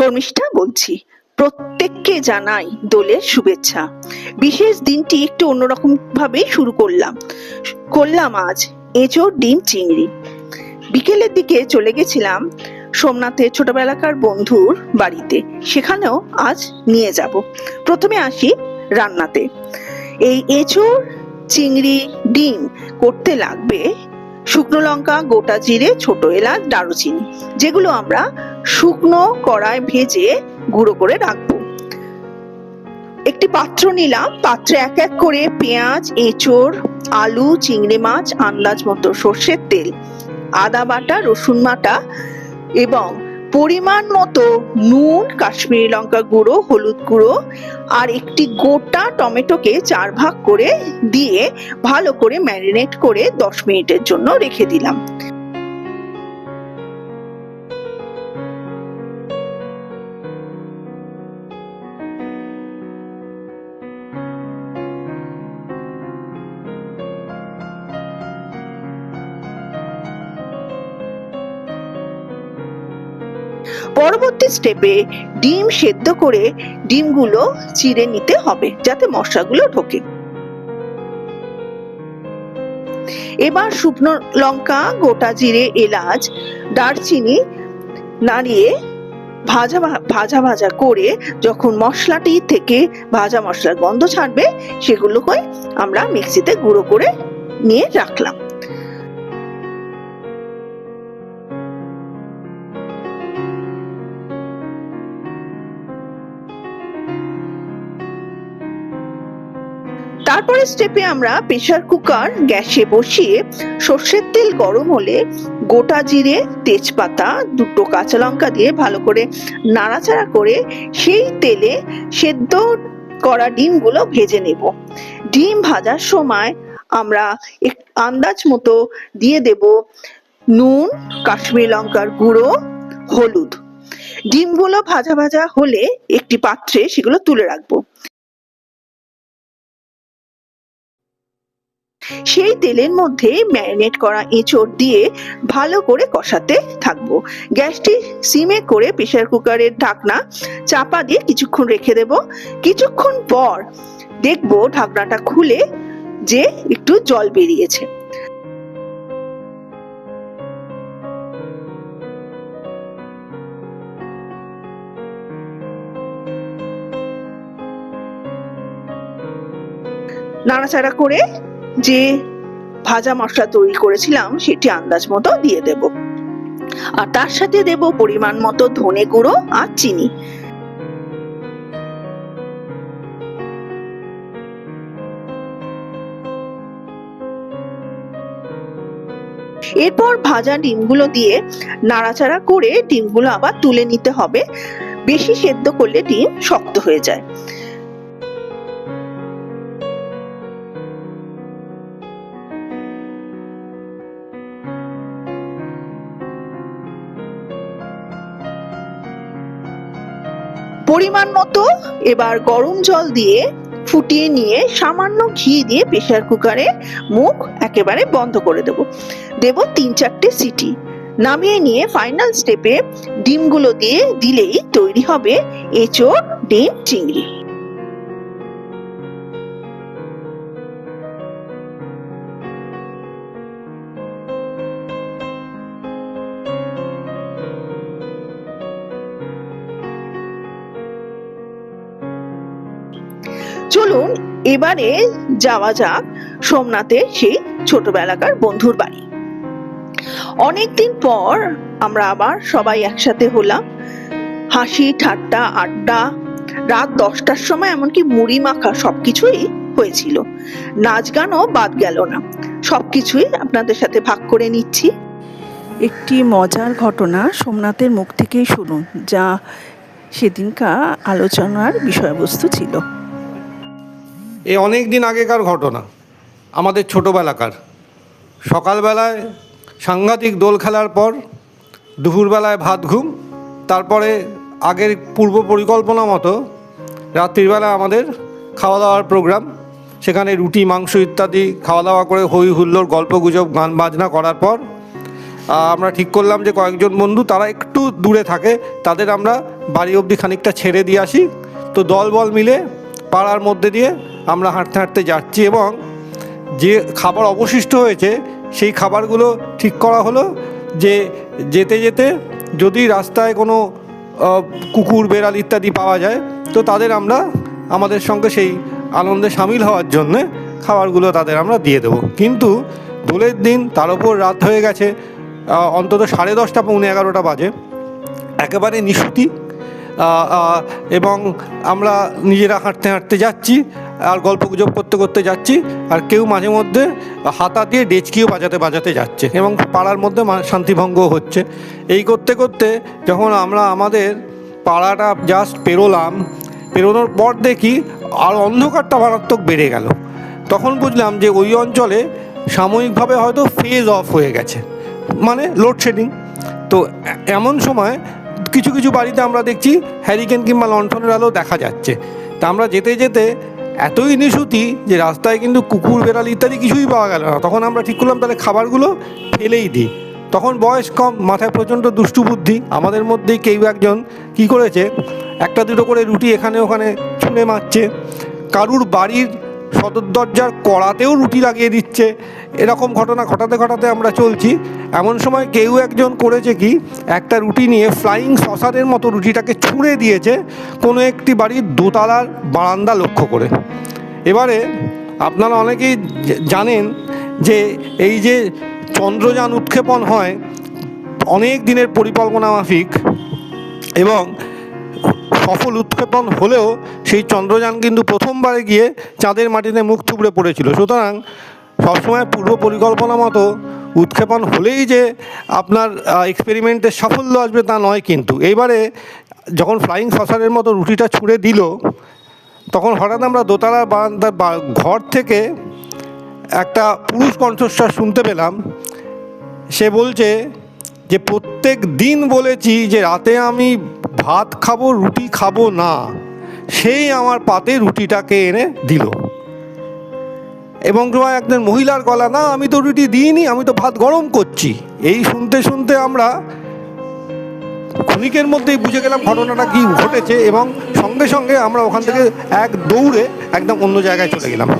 শর্মিষ্ঠা বলছি। প্রত্যেককে জানাই দোলের শুভেচ্ছা। বিশেষ দিনটি একটু অন্যরকম ভাবে শুরু করলাম আজ এঁচোড় ডিম চিংড়ি। বিকেলের দিকে চলে গেছিলাম সোমনাথের ছোটবেলাকার বন্ধুর বাড়িতে, সেখানেও আজ নিয়ে যাব। প্রথমে আসি রান্নাতে। এই এঁচোড় চিংড়ি ডিম করতে লাগবে শুকনো লঙ্কা, গোটা জিরে, ছোট এলাচ, দারুচিনি, যেগুলো আমরা শুকনো কড়ায় ভেজে গুঁড়ো করে রাখবো। একটি পাত্র নিলাম, পাত্রে এক এক করে পেঁয়াজ, এঁচোড়, আলু, চিংড়ি মাছ, আন্দাজ মতো সর্ষের তেল, আদা বাটা, রসুন বাটা এবং পরিমাণ মতো নুন, কাশ্মীরি লঙ্কা গুঁড়ো, হলুদ গুঁড়ো আর একটি গোটা টমেটোকে 4 ভাগ করে দিয়ে ভালো করে ম্যারিনেট করে 10 মিনিটের জন্য রেখে দিলাম। পরবর্তী স্টেপে ডিম সেদ্ধ করে ডিমগুলো চিড়ে নিতে হবে যাতে মশলাগুলো ঢোকে। এবার শুকনো লঙ্কা, গোটা জিরে, এলাচ, দারচিনি নাড়িয়ে ভাজা ভাজা করে যখন মশলাটি থেকে ভাজা মশলার গন্ধ ছাড়বে, সেগুলোকে আমরা মিক্সিতে গুঁড়ো করে নিয়ে রাখলাম। তারপরে স্টেপে আমরা প্রেসার কুকার গ্যাসে বসিয়ে সর্ষের তেল গরম হলে গোটা জিরে, তেজপাতা, 2টো কাঁচা লঙ্কা দিয়ে ভালো করে নাড়াচাড়া করে সেই তেলে সেদ্ধ করা ডিমগুলো ভেজে নেব। ডিম ভাজার সময় আমরা আন্দাজ মতো দিয়ে দেব নুন, কাশ্মীরি লঙ্কার গুঁড়ো, হলুদ। ডিমগুলো ভাজা ভাজা হলে একটি পাত্রে সেগুলো তুলে রাখবো। সেই তেলের মধ্যে ম্যারিনেট করা এঁচোড় দিয়ে ভালো করে কষাতে থাকবো। গ্যাসটি সিমে করে প্রেসার কুকারের ঢাকনা চাপা দিয়ে কিছুক্ষণ রেখে দেব। কিছুক্ষণ পর দেখবো ঢাকনাটা খুলে যে একটু জল বেরিয়েছে। নাড়াচাড়া করে যে ভাজা মশলা তৈরি করেছিলাম সেটি আন্দাজ মতো দিয়ে দেব, আর তার সাথে দেব পরিমাণ মতো ধনে গুঁড়ো আর চিনি। এরপর ভাজা ডিমগুলো দিয়ে নাড়াচাড়া করে ডিমগুলো আবার তুলে নিতে হবে। বেশি সেদ্ধ করলে ডিম শক্ত হয়ে যায়। পরিমাণ মতো এবার গরম জল দিয়ে ফুটিয়ে নিয়ে সামান্য ঘি দিয়ে প্রেসার কুকারে মুখ একেবারে বন্ধ করে দেব। 3-4টে সিটি। নামিয়ে নিয়ে ফাইনাল স্টেপে ডিমগুলো দিয়ে দিলেই তৈরি হবে এঁচোড় ডিম চিংড়ি। চলুন এবারে যাওয়া যাক সোমনাথের সেই ছোটবেলাকার বন্ধুর বাড়ি। অনেকদিন পর আমরা আবার সবাই একসাথে হলাম। হাসি ঠাট্টা, আড্ডা, রাত 10টার সময় এমনকি মুড়ি মাখা সবকিছুই হয়েছিল। নাচ গানও বাদ গেল না। সবকিছুই আপনাদের সাথে ভাগ করে নিচ্ছি। একটি মজার ঘটনা সোমনাথের মুখ থেকেই শুনুন, যা সেদিনকার আলোচনার বিষয়বস্তু ছিল। এ অনেক দিন আগেকার ঘটনা, আমাদের ছোটোবেলাকার। সকালবেলায় সাংঘাতিক দোল খেলার পর দুপুরবেলায় ভাত ঘুম, তারপরে আগের পূর্ব পরিকল্পনা মতো রাত্রিবেলা আমাদের খাওয়া দাওয়ার প্রোগ্রাম। সেখানে রুটি, মাংস ইত্যাদি খাওয়া দাওয়া করে হই হুল্লোড়, গল্প গুজব, গান বাজনা করার পর আমরা ঠিক করলাম যে কয়েকজন বন্ধু তারা একটু দূরে থাকে, তাদের আমরা বাড়ি অবধি খানিকটা ছেড়ে দিয়ে আসি। তো দলবল মিলে পাড়ার মধ্যে দিয়ে আমরা হাঁটতে হাঁটতে যাচ্ছি এবং যে খাবার অবশিষ্ট হয়েছে সেই খাবারগুলো ঠিক করা হলো যে যেতে যেতে যদি রাস্তায় কোনো কুকুর বেড়াল ইত্যাদি পাওয়া যায় তো তাদের আমরা আমাদের সঙ্গে সেই আনন্দে সামিল হওয়ার জন্যে খাবারগুলো তাদের আমরা দিয়ে দেবো। কিন্তু দোলের দিন তার ওপর রাত হয়ে গেছে, অন্তত 10:30 পৌনে 11টা বাজে, একেবারে নিশুতি, এবং আমরা নিজেরা হাঁটতে হাঁটতে যাচ্ছি আর গল্পগুজব করতে করতে যাচ্ছি, আর কেউ মাঝে মধ্যে হাতা দিয়ে ডেচকিও বাজাতে বাজাতে যাচ্ছে এবং পাড়ার মধ্যে শান্তিভঙ্গ হচ্ছে। এই করতে করতে যখন আমরা আমাদের পাড়াটা জাস্ট পেরোনোর পর দেখি আর অন্ধকারটা মারাত্মক বেড়ে গেল। তখন বুঝলাম যে ওই অঞ্চলে সাময়িকভাবে হয়তো ফেজ অফ হয়ে গেছে, মানে লোডশেডিং। তো এমন সময় কিছু কিছু বাড়িতে আমরা দেখছি হ্যারিকেন কিংবা লণ্ঠনের আলো দেখা যাচ্ছে। তা আমরা যেতে যেতে এতই নিশুতি যে রাস্তায় কিন্তু কুকুর বেড়াল ইত্যাদি কিছুই পাওয়া গেল না। তখন আমরা ঠিক করলাম তাহলে খাবারগুলো ফেলেই দিই। তখন বয়স কম, মাথায় প্রচণ্ড দুষ্টু বুদ্ধি, আমাদের মধ্যেই কেউ একজন কি করেছে, একটা দুটো করে রুটি এখানে ওখানে ছুঁড়ে মারছে, কারুর বাড়ির সদর দরজার কড়াতেও রুটি লাগিয়ে দিচ্ছে। এরকম ঘটনা ঘটাতে ঘটাতে আমরা চলছি। এমন সময় কেউ একজন করেছে কি, একটা রুটি নিয়ে ফ্লাইং সসারের মতো রুটিটাকে ছুঁড়ে দিয়েছে কোনো একটি বাড়ির দোতলার বারান্দা লক্ষ্য করে। এবারে আপনারা অনেকেই জানেন যে এই যে চন্দ্রযান উৎক্ষেপণ হয় অনেক দিনের পরিকল্পনা মাফিক এবং সফল উৎক্ষেপণ হলেও সেই চন্দ্রযান কিন্তু প্রথমবারে গিয়ে চাঁদের মাটিতে মুখ থুবড়ে পড়েছিল। সুতরাং সবসময় পূর্ব পরিকল্পনা মতো উৎক্ষেপণ হলেই যে আপনার এক্সপেরিমেন্টের সাফল্য আসবে তা নয়। কিন্তু এইবারে যখন ফ্লাইং সসারের মতো রুটিটা ছুঁড়ে দিল তখন হঠাৎ আমরা দোতলার বারান্দার ঘর থেকে একটা পুরুষ কণ্ঠস্বর শুনতে পেলাম। সে বলছে যে প্রত্যেক দিন বলেছি যে রাতে আমি ভাত খাবো, রুটি খাবো না, সেই আমার পাতে রুটিটাকে এনে দিল। এবং একজন মহিলার গলা, না আমি তো রুটি দিইনি, আমি তো ভাত গরম করছি। এই শুনতে শুনতে আমরা ক্ষণিকের মধ্যেই বুঝে গেলাম ঘটনাটা কি ঘটেছে এবং সঙ্গে সঙ্গে আমরা ওখান থেকে এক দৌড়ে একদম অন্য জায়গায় চলে গেলাম।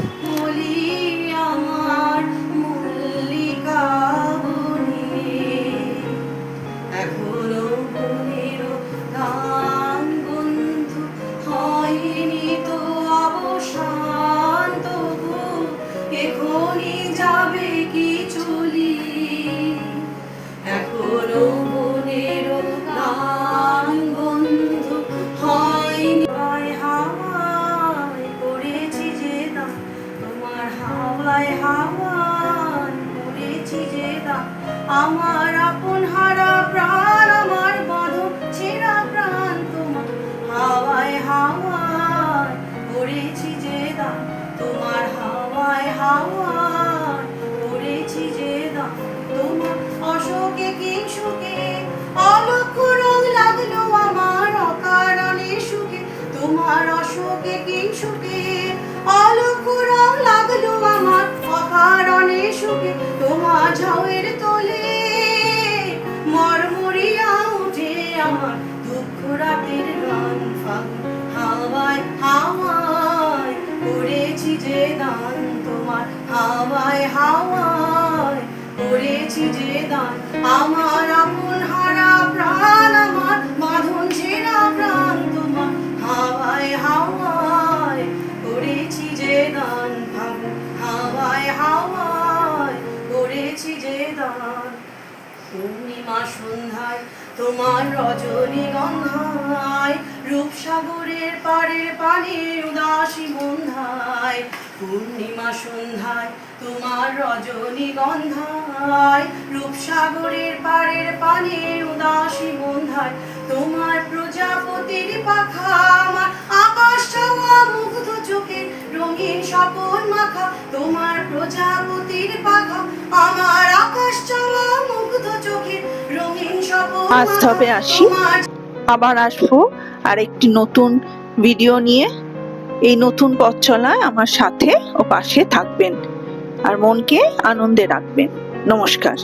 আমার আপন হারা প্রাণ, আমার বাঁধন ছেঁড়া প্রাণ, তোমার হাওয়ায় হাওয়ায় করেছি যে দান, তোমার হাওয়ায় হাওয়ায় করেছি যে দান। তোমার অশোকে কি সুখে অলক্ষ রং লাগলো আমার অকারণে সুখে, তোমার অশোকে কি সুখে অলক্ষ রং লাগলো আমার অকারণে সুখে। তোমার ঝাউয়ের তোলে মরমরিয়া উঠে আমার দুঃখ রাতের গান, ফাগুন হাওয়ায় হাওয়ায় করেছি যে দান, তোমার হাওয়ায় হাওয়ায় করেছি যে দান। আমার আপন হারা প্রাণ, আমার বাঁধন ছেঁড়া প্রাণ, তোমার হাওয়ায় হাওয়ায় করেছি যে দান, ফাগুন হাওয়ায় হাওয়ায় করেছি যে দান। পূর্ণিমা সন্ধ্যায় তোমার রজনীগন্ধায়, রূপসাগরের পাড়ের পানে উদাসী বন্ধায়। পূর্ণিমা সন্ধ্যায় তোমার রজনীগন্ধায়, রূপসাগরের পাড়ের পানে উদাসী বন্ধায়। তোমার প্রজাপতির পাখা আমার আকাশ চাওয়া মুগ্ধ চোখে রঙিন স্বপন মাখা, তোমার প্রজাপতির পাখা আমার আকাশ চাওয়া মুগ্ধ চোখে রঙিন স্বপন। আজ তবে আসি, আবার আসবো আর একটি নতুন ভিডিও নিয়ে। এই নতুন পথ চলায় আমার সাথে ও পাশে থাকবেন আর মনকে আনন্দে রাখবেন। নমস্কার।